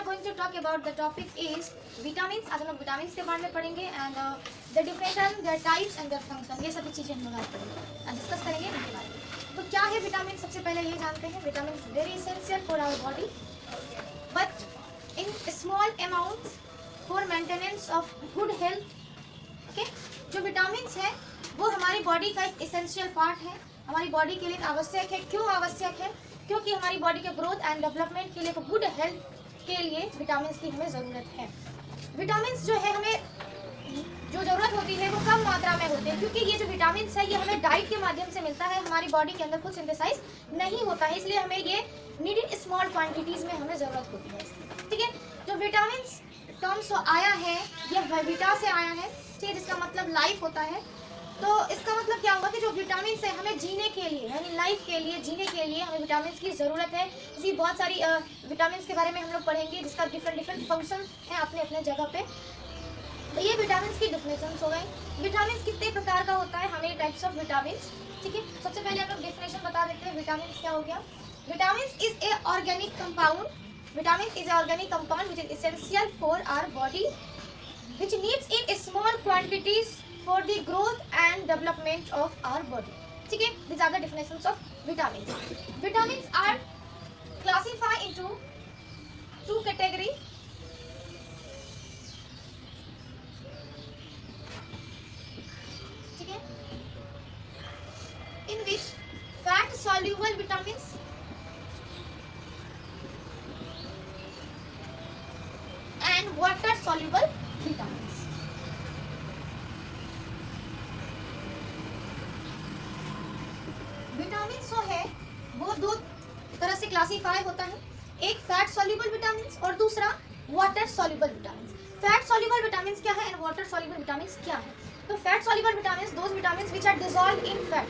are going to talk about the topic is vitamins. आज हम लोग vitamins के बारे में पढ़ेंगे and the definition, their types and their function, ये सभी चीज़ें हम लोग आज पढ़ेंगे and discuss करेंगे इनके बारे में। तो क्या है विटामिन? सबसे पहले ये जानते हैं vitamin very essential for our body but in small amounts for maintenance of good health. Okay, जो विटामिन है वो हमारी बॉडी का एक इसेंशियल पार्ट है, हमारी बॉडी के लिए आवश्यक है। क्यों आवश्यक है? क्योंकि हमारी बॉडी के ग्रोथ एंड डेवलपमेंट के लिए, गुड हेल्थ के लिए विटामिन की हमें ज़रूरत है। विटामिन जो है हमें जो ज़रूरत होती है वो कम मात्रा में होते हैं, क्योंकि ये जो विटामिन है ये हमें डाइट के माध्यम से मिलता है, हमारी बॉडी के अंदर खुद सिंथेसाइज नहीं होता है, इसलिए हमें ये नीड इन स्मॉल क्वान्टिटीज़ में हमें ज़रूरत होती है। ठीक है, जो विटामिन टर्म्स आया है ये विटा से आया है, ठीक है, जिसका मतलब लाइफ होता है। तो इसका मतलब क्या होगा कि जो विटामिन है हमें जीने के लिए, यानी लाइफ के लिए, जीने के लिए हमें विटामिन की ज़रूरत है। इसी बहुत सारी विटामिन के बारे में हम लोग पढ़ेंगे जिसका डिफरेंट फंक्शन है अपने अपने जगह पे। तो ये विटामिन की डिफिनेशन हो गई। विटामिन कितने प्रकार का होता है, हमें टाइप्स ऑफ विटामिन। ठीक है, सबसे पहले हम लोग डिफिनेशन बता देते हैं विटामिन क्या हो गया। Vitamin is a organic compound, vitamin is a organic compound which is essential for our body which needs in small quantities for the growth and development of our body. ठीक है, these are the definitions of vitamins. Vitamins are classified into two categories. ठीक है, in which fat soluble vitamins and water soluble vitamins. Vitamin जो है वो दो तरह से क्लासीफाई होता है, एक फैट सॉल्युबल विटामिन्स और दूसरा water soluble vitamins. Fat soluble vitamins क्या है एंड वाटर सॉल्युबल विटामिन्स क्या है? तो fat soluble vitamins those vitamins which are dissolve in fat,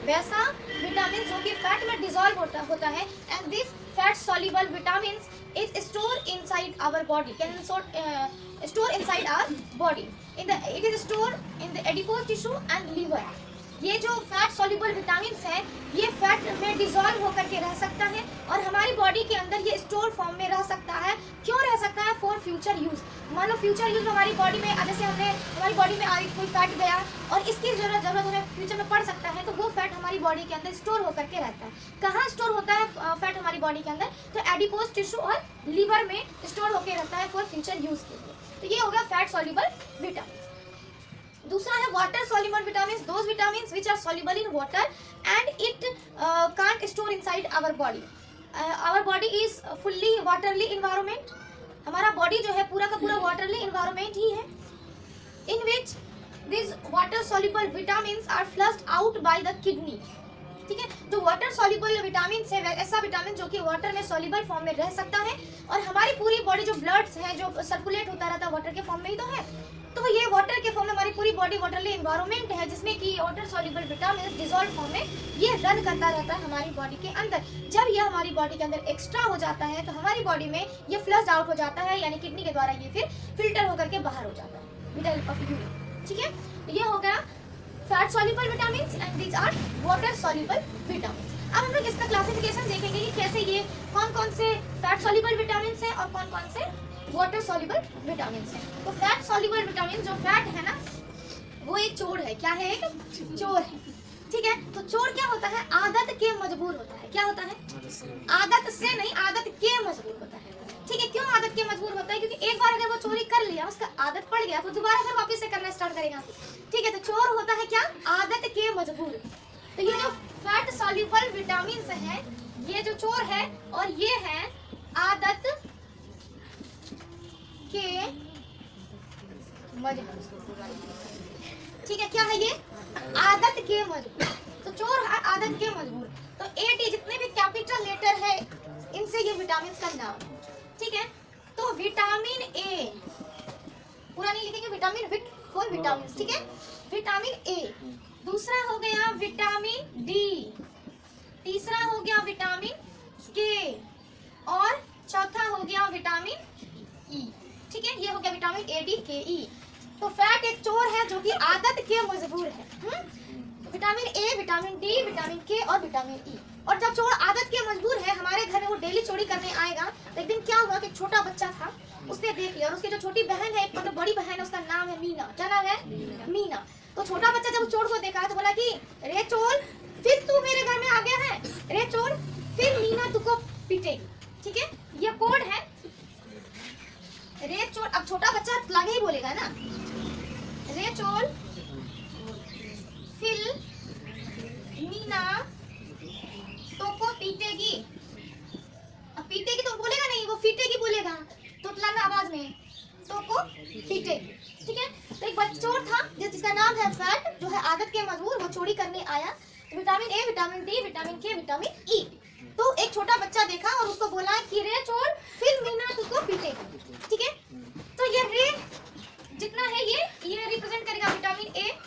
वैसा विटामिन जो कि फैट में डिसॉल्व होता है, and this fat soluble vitamins is stored inside our body, can store inside our body. It is stored in the adipose tissue and liver. ये जो fat soluble vitamin है ये फैट में डिसॉल्व होकर के रह सकता है और हमारी बॉडी के अंदर ये स्टोर फॉर्म में रह सकता है। क्यों रह सकता है? For future use. मान लो फ्यूचर यूज हमारी बॉडी में, जैसे हमारी बॉडी में कोई फैट गया और इसकी जरूरत हमें फ्यूचर में पड़ सकता है, तो वो फैट हमारी बॉडी के अंदर स्टोर होकर के रहता है। कहाँ स्टोर होता है फैट हमारी बॉडी के अंदर? तो एडिपोज टिश्यू और लीवर में स्टोर होकर रहता है फॉर फ्यूचर यूज के लिए। तो ये हो गया फैट सॉल्युबल विटामिन। दूसरा है water soluble vitamin, those vitamin which are soluble in water and it can't store inside our body. Our body is fully waterly environment, हमारा बॉडी जो है पूरा का पूरा वाटरली इन्वायरमेंट ही है। In which this water soluble vitamin are flushed out by the kidney. ठीक है, जो वाटर सॉल्युबल विटामिन है ऐसा विटामिन जो कि वाटर में सॉल्युबल फॉर्म में रह सकता है और हमारी पूरी बॉडी जो ब्लड है जो सर्कुलेट होता रहता है वाटर के फॉर्म में ही तो है, तो ये वाटर के फॉर्म में हमारी पूरी बॉडी वाटरली एनवायरनमेंट है जिसमें कि water soluble vitamin dissolve form में ये रन करता रहता है हमारी बॉडी के अंदर। जब ये हमारी बॉडी के अंदर एक्स्ट्रा हो जाता है तो हमारी बॉडी में ये फ्लश आउट हो जाता है, यानी किडनी के द्वारा ये फिर फिल्टर होकर के बाहर हो जाता है विद हेल्प ऑफ यूरिन। ठीक है, ये हो गया fat soluble vitamin and these are water soluble vitamin. अब हम लोग इसका क्लासिफिकेशन देखेंगे कि कैसे ये कौन कौन से फैट सॉल्युबल विटामिन है और कौन कौन से वाटर सॉल्युबल विटामिन है। तो फैट सॉल्युबल विटामिन जो फैट है ना वो एक चोर है। क्या है? एक चोर है। ठीक है, तो चोर क्या होता है? आदत के मजबूर होता है। क्या होता है? आदत से नहीं, आदत के मजबूर होता है। ठीक है, क्यों आदत के मजबूर होता है? क्योंकि एक बार अगर वो चोरी कर लिया, उसका आदत पड़ गया, तो दोबारा फिर वापस से करना स्टार्ट करेगा। ठीक है, तो चोर होता है क्या? आदत के मजबूर। तो ये जो फैट सॉल्युबल विटामिन है ये जो चोर है और ये है आदत के मजबूर। ठीक है, क्या है ये? आदत के मजबूर। तो चोर है आदत के मजबूर। तो AT जितने भी कैपिटल लेटर है इनसे ये विटामिन का नाम। ठीक है, तो विटामिन ए पूरा नहीं लिखेंगे, विटामिन विट फॉर विटामिन। ठीक है, विटामिन ए। दूसरा हो गया विटामिन डी, तीसरा हो गया विटामिन के और चौथा हो गया विटामिन ई। ठीक है, ये हो गया विटामिन ए, डी, के, ई। तो फैट एक चोर है जो कि आदत के मजबूर है। Vitamin A, vitamin D, vitamin के और विटामिन ई। और जब चोर आदत के मजबूर है, हमारे घर में वो डेली चोरी करने आएगा। तो एक दिन क्या हुआ कि छोटा बच्चा था, उसने देख लिया, और उसकी जो छोटी बहन है, मतलब बड़ी बहन है, उसका नाम है मीना। क्या नाम है? मीना। तो छोटा बच्चा जब चोर को देखा तो बोला कि रे चोर, फिर तू मेरे घर में आ गया है, रे चोर, फिर मीना तुझको पीटेगी। ठीक है, ये कोड है रे चोर। अब छोटा बच्चा लगे ही बोलेगा ना, रे चोर, फिर मीना तुझको पीटेगी। अब पीटेगी तो बोलेगा नहीं, वो पीटेगी बोलेगा, तुतलाना आवाज में, तुझको पीटेगी। ठीक है, तो एक चोर था जिसका नाम है फैट, जो है आदत के मजबूर, वो चोरी करने आया। Vitamin A, vitamin D, vitamin के, विटामिन ई। तो एक छोटा बच्चा देखा और उसको बोला कि रे चोर, फिर मीना तुझको पीटेगी। ठीक है, तो ये रे जितना है ये रिप्रेजेंट करेगा विटामिन ए।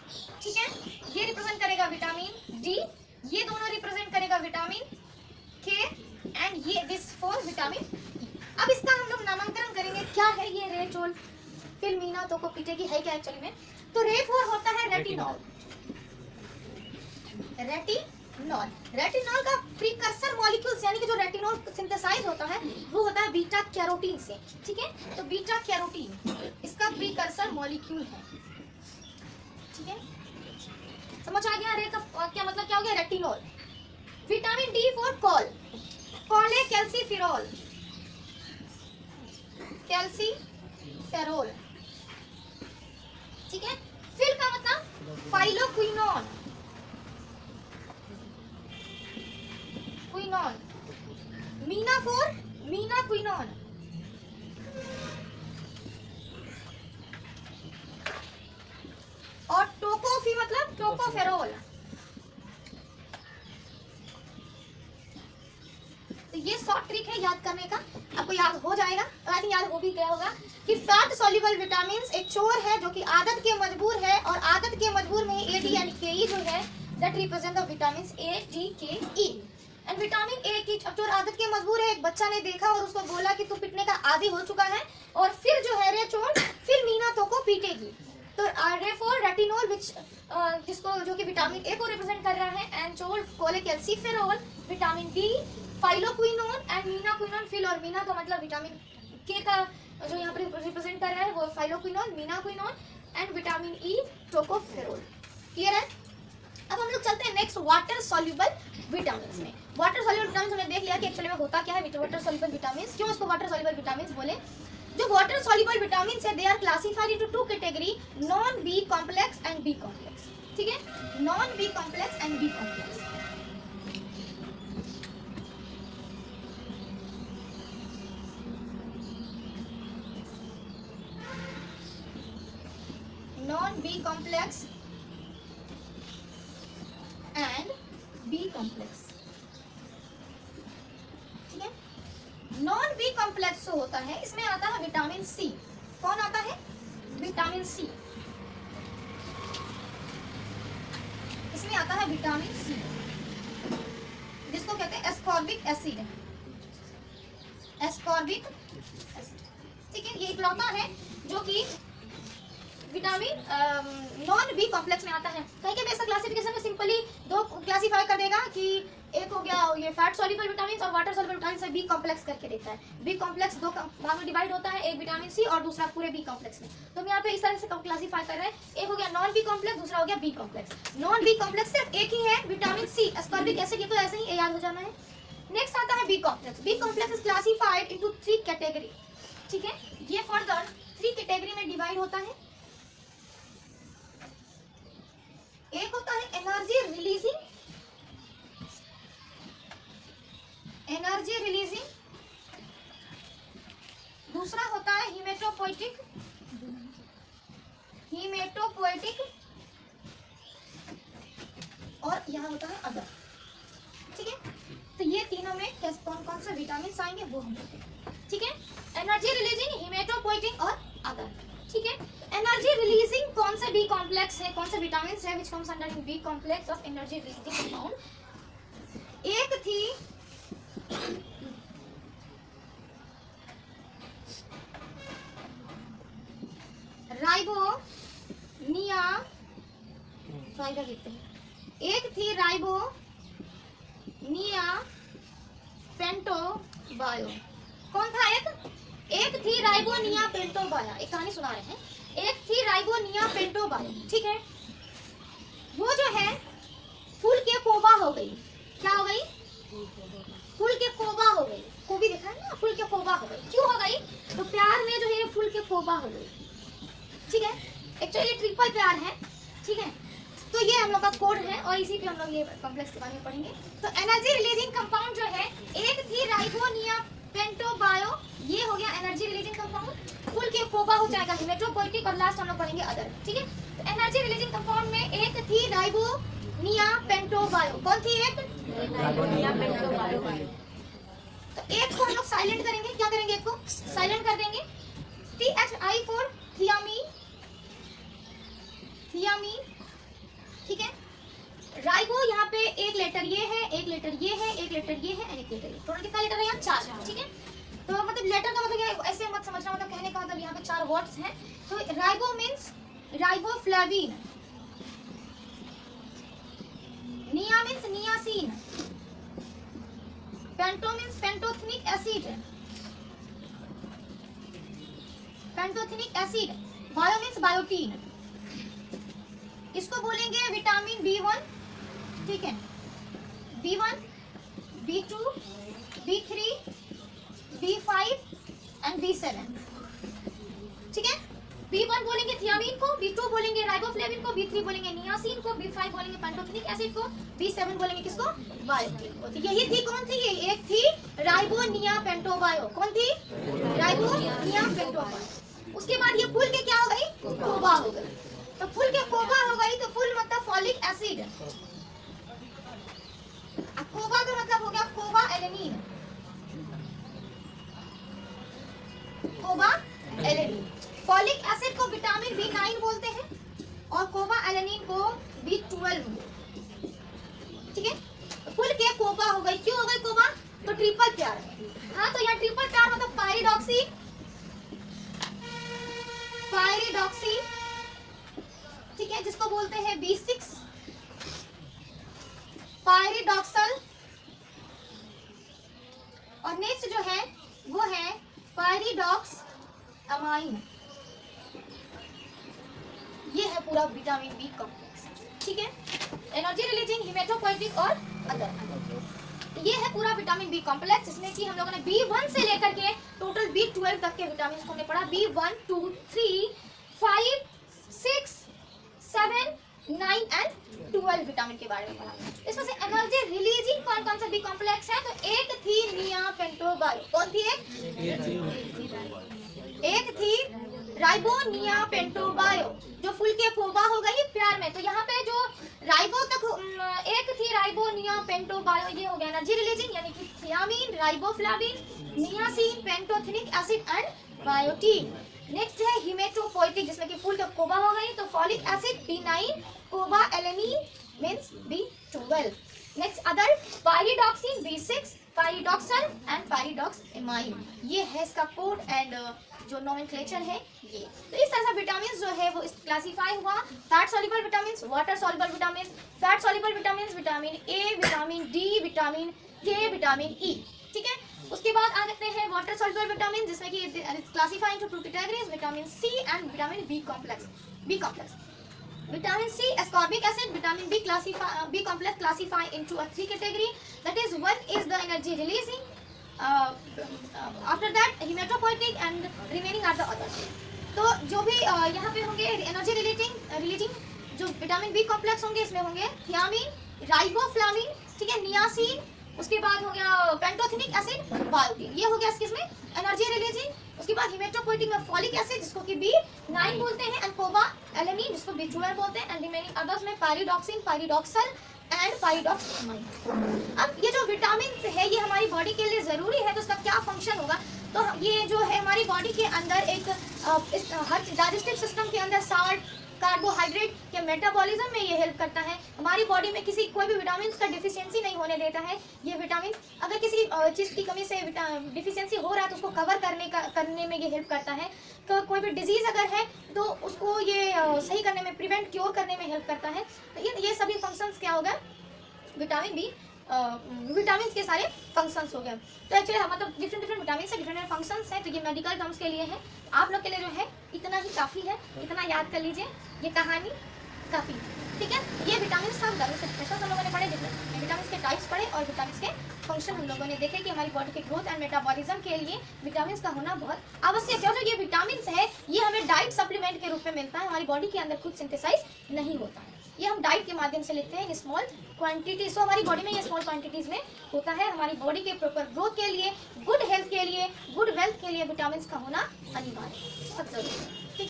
ठीक है, ये रिप्रेजेंट करेगा विटामिन डी, ये दोनों रिप्रेजेंट करेगा विटामिन के, एंड ये दिस फॉर विटामिन ई। अब इसका हम लोग नामांकन करेंगे, क्या है ये रे चोर फिर मीना तो को पीटेगी, है क्या एक्चुअली में? तो रे फोर होता है रेटिनॉल। रेटिनॉल, रेटिनॉल का प्रीकर्सर मॉलिक्यूल्स, यानी कि जो रेटिनॉल सिंथेसाइज होता है वो होता है बीटा कैरोटीन से। ठीक है, तो बीटा कैरोटीन इसका प्रीकर्सर मॉलिक्यूल है। ठीक है, समझ आ गया? रे का क्या मतलब, क्या हो गया? Retinol. Vitamin D for call, call है कैल्सीफेरॉल, कैल्सीफेरॉल। ठीक है, फिर का मतलब phylloquinone, quinone. Meena for Meena quinone. और टोकोफी मतलब टोकोफेरोल। तो ये शॉर्ट ट्रिक है याद करने का, आपको याद हो जाएगा, और आई थिंक याद हो भी गया होगा कि फैट सॉल्युबल विटामिन्स एक चोर है जो कि आदत के मजबूर है, और आदत के मजबूर में ए डी एंड के ई जो है that represent the vitamins A D के ई। एंड विटामिन ए की अब चोर आदत के मजबूर है, एक बच्चा ने देखा और उसको बोला कि तू पिटने का आदी हो चुका है, और फिर जो है रे चोर, फिर मीना तो को पीटेगी। तो रे फॉर रेटिनॉल विच जिसको जो कि विटामिन ए को रिप्रेजेंट कर रहा है, and cholecalciferol, vitamin D phylloquinone, and menaquinone. फिल और मीना का मतलब विटामिन के का जो यहाँ पर रिप्रेजेंट कर रहा है वो phylloquinone, Meena quinone, and vitamin E tocopherol. Clear है? अब हम लोग चलते हैं नेक्स्ट वाटर सॉल्युबल विटामिन्स में। वाटर सॉल्युबल विटामिन्स हमने देख लिया कि एक्चुअली में होता क्या है वाटर सॉल्युबल विटामिन्स, क्यों इसको वाटर सॉल्युबल विटामिन्स बोले। जो वाटर सॉल्युबल विटामिन्स है they are classified into two category, non B complex and B complex. ठीक है, non B complex and B complex. Non B complex and B complex. ठीक है, non B complex जो होता है इसमें आता है विटामिन सी। कौन आता है? Vitamin C. इसमें आता है विटामिन सी जिसको कहते हैं एस्कॉर्बिक एसिड। Ascorbic acid. ठीक है, ये इकलौता है जो कि विटामिन नॉन बी कॉम्प्लेक्स में आता है। कहीं के बेसिक क्लासिफिकेशन में सिंपली दो क्लासिफाई कर देगा कि एक हो गया ये फैट सॉल्युबल विटामिन और वाटर सॉल्युबल विटामिन से बी कॉम्प्लेक्स करके देता है। बी कॉम्प्लेक्स दो भाग में डिवाइड होता है, एक विटामिन सी और दूसरा पूरे बी कॉम्प्लेक्स में। तो हम यहाँ पे इस तरह से क्लासिफाई कर रहे हैं, एक हो गया नॉन बी कॉम्प्लेक्स, दूसरा हो गया B complex. Non B complex सिर्फ एक ही है, विटामिन सी एस्कॉर्बिक एसिड, ये तो ऐसे ही याद हो जाना है। नेक्स्ट आता है B complex. B complex is classified into 3 category. ठीक है, ये फर्दर 3 कैटेगरी में डिवाइड होता है। एक होता है एनर्जी रिलीजिंग, दूसरा होता है हीमेटोपोएटिक, और यहाँ होता है अदर। ठीक है, तो ये तीनों में कौन कौन से विटामिन आएंगे वो हम देखते हैं। ठीक है, एनर्जी रिलीजिंग, हीमेटोपोएटिक और अदर। ठीक है, एनर्जी रिलीजिंग कौन से बी कॉम्प्लेक्स है, कौन से विटामिन है which comes under B complex of energy releasing compound. एक थी निया पेंटो बायो। कौन था एक थी राइबो निया पेंटो बाया। एक कहानी सुना रहे हैं। एक थी राइबो निया पेंटो बायो, ठीक है। वो जो है फूल के कोबा हो गई। क्या हो गई? फूल के कोबा हो गई। कोबी देखा है ना, फूल के कोबा हो गई। क्यों हो गई? तो प्यार में जो है फूल के कोबा हो गई, ठीक है। एक्चुअली ये ट्रिपल प्यार है, ठीक है। तो ये हम लोग का कोड है और इसी पे हम लोग ये कॉम्प्लेक्स के बारे में पढ़ेंगे। तो एनर्जी रिलीजिंग कंपाउंड जो है, एक थी राइबो निया पेंटो बायो, ये हो गया एनर्जी रिलीजिंग कंपाउंड। फूल के कोबा हो जाएगा हेमेटोपोएटिक और लास्ट हम लोग पढ़ेंगे अदर, ठीक है। तो एनर्जी रिलीजिंग कंपाउंड में एक थी राइबो निया पेंटो बायो। कौन थी? एक राइबो निया पेंटो बायो। तो एक को हम लोग साइलेंट करेंगे। क्या करेंगे? एक को साइलेंट कर देंगे। THI फॉर थियामीन, थियामीन, ठीक है। राइबो यहाँ पे एक लेटर ये है, एक लेटर ये है, एक लेटर ये है, एक लेटर ये। टोटल कितना लेटर है यहाँ? 4, ठीक है। तो मतलब लेटर का मतलब क्या है, ऐसे मत समझना, मतलब कहने का मतलब यहाँ पे 4 वर्ड्स हैं। तो ribo means riboflavin, nia means niacin, panto means pantothenic acid, pantothenic acid, bio means biotin. इसको बोलेंगे विटामिन B1, ठीक है। B1, B2, B3, B5 and B7, ठीक है। B1 बोलेंगे थियामीन को, B2 बोलेंगे राइबोफ्लेविन को, B3 बोलेंगे नियासिन को, B5 बोलेंगे पेंटोथेनिक एसिड को, B7 बोलेंगे किसको? बायोटीन को। तो यही थी, कौन थी ये? एक थी राइबो निया पेंटो बायो। कौन थी? राइबो निया पेंटो बायो। उसके बाद ये फूल के क्या हो गई? कोबा हो गई। तो फूल के कोबा हो गई, तो फूल मतलब फॉलिक एसिड, कोबा का मतलब हो गया कोबा एलेनिन, कोबा एलेनिन। फॉलिक एसिड को विटामिन B9 बोलते हैं और कोबा एलेनिन को B12, ठीक है। फूल के कोबा हो गई। क्यों हो गई कोबा? तो ट्रिपल प्यार है। हाँ, तो यहाँ ट्रिपल प्यार मतलब पायरिडॉक्सी, पायरिडॉक्सी, ठीक है, जिसको बोलते हैं B6, पायरिडॉक्सल। और नेक्स्ट जो है वो है पायरिडॉक्स अमाइन। ये है पूरा विटामिन बी कॉम्प्लेक्स, ठीक है। एनर्जी रिलीजिंग, हेमेटोपोएटिक और अदर। ये है पूरा विटामिन बी कॉम्प्लेक्स, जिसमें कि हम लोगों ने B1 से लेकर के टोटल B12 तक के विटामिन को हमने पढ़ा। B1, 2, 3, 5, 6, 7, 9 एंड 12 विटामिन के बारे में पढ़ा। इसमें से एनर्जी रिलीजिंग कौन सा बी कॉम्प्लेक्स है? तो एक थी निया पेंटो बायो। कौन थी? एक थी राइबो निया पेंटो बायो, जो फूल के कोबा हो गई प्यार में। तो यहाँ पे जो राइबो तक एक थी राइबो निया पेंटो बायो, ये हो गया एनर्जी रिलीजिंग, यानी कि thiamine, riboflavin, niacin, pantothenic acid and biotin. Next है हेमेटोपोएटिक, जिसमें कि फूल का कोबा हो गई, तो folic acid B9, cobalamin means B12। Next other pyridoxine B6, pyridoxal and pyridoxamine. ये है इसका कोड एंड जो नोमेनक्लेचर है ये। तो इस तरह से विटामिन जो है वो क्लासिफाई हुआ। Fat soluble vitamin, water soluble vitamin, fat soluble vitamin, vitamin A, vitamin D, vitamin के, विटामिन ई, ठीक है। उसके बाद आ जाते हैं वाटर सॉल्युबल विटामिन, जिसमें कि classify into 2 categories, vitamin C and vitamin B complex. Vitamin C, ascorbic acid, vitamin B complex classify into a 3 category. That is, one is the energy releasing, after that hematopoietic and remaining are the others. तो जो भी यहाँ पे होंगे energy releasing जो vitamin B complex होंगे, इसमें होंगे थियामीन, राइबोफ्लाविन, ठीक है, नियासिन, उसके बाद हो गया पेंटोथेनिक एसिड, बायोटीन। ये हो गया इसमें एनर्जी रिलीजिंग। उसके बाद हेमेटोपोएटिक में फॉलिक एसिड, जिसको कि B9 बोलते हैं, एंड कोबा एलेनिन, जिसको B12 बोलते हैं, एंड रिमेनिंग अदर्स में पायरिडॉक्सिन, पायरिडॉक्सल एंड पायरिडॉक्सएमाइन। अब ये जो विटामिन है ये हमारी बॉडी के लिए जरूरी है, तो उसका क्या फंक्शन होगा? तो ये जो है हमारी बॉडी के अंदर एक हर डाइजेस्टिव सिस्टम के अंदर साल्ट, कार्बोहाइड्रेट के मेटाबॉलिज्म में ये हेल्प करता है। हमारी बॉडी में कोई भी विटामिन का डिफिशियंसी नहीं होने देता है। ये विटामिन अगर किसी चीज़ की कमी से डिफिशियंसी हो रहा है तो उसको कवर करने में ये हेल्प करता है। तो कोई भी डिजीज़ अगर है तो उसको ये सही करने में, प्रिवेंट, क्योर करने में हेल्प करता है। तो ये सभी फंक्शंस क्या होगा विटामिन बी विटामिन के सारे फंक्शंस हो गए। तो एक्चुअली मतलब डिफरेंट विटामिन से डिफरेंट फंक्शंस हैं। तो ये मेडिकल टर्म्स के लिए है, आप लोग के लिए जो है इतना ही काफ़ी है, इतना याद कर लीजिए, ये कहानी काफ़ी है, ठीक है। ये विटामिन हम डिस्कशन हम लोगों ने पढ़े, विटामिन के टाइप्स पढ़े और विटामिन के फंक्शन हम लोगों ने देखे कि हमारी बॉडी के ग्रोथ एंड मेटाबॉलिज्म के लिए विटामिन का होना बहुत आवश्यक है। और जो ये विटामिन है ये हमें डाइट सप्लीमेंट के रूप में मिलता है, हमारी बॉडी के अंदर खुद सिंथेसाइज नहीं होता है, ये हम डाइट के माध्यम से लेते हैं स्मॉल क्वांटिटीज। तो हमारी बॉडी में ये स्मॉल क्वांटिटीज में होता है। हमारी बॉडी के प्रॉपर ग्रोथ के लिए, गुड हेल्थ के लिए, गुड वेल्थ के लिए विटामिन का होना अनिवार्य है, बहुत जरूरी है।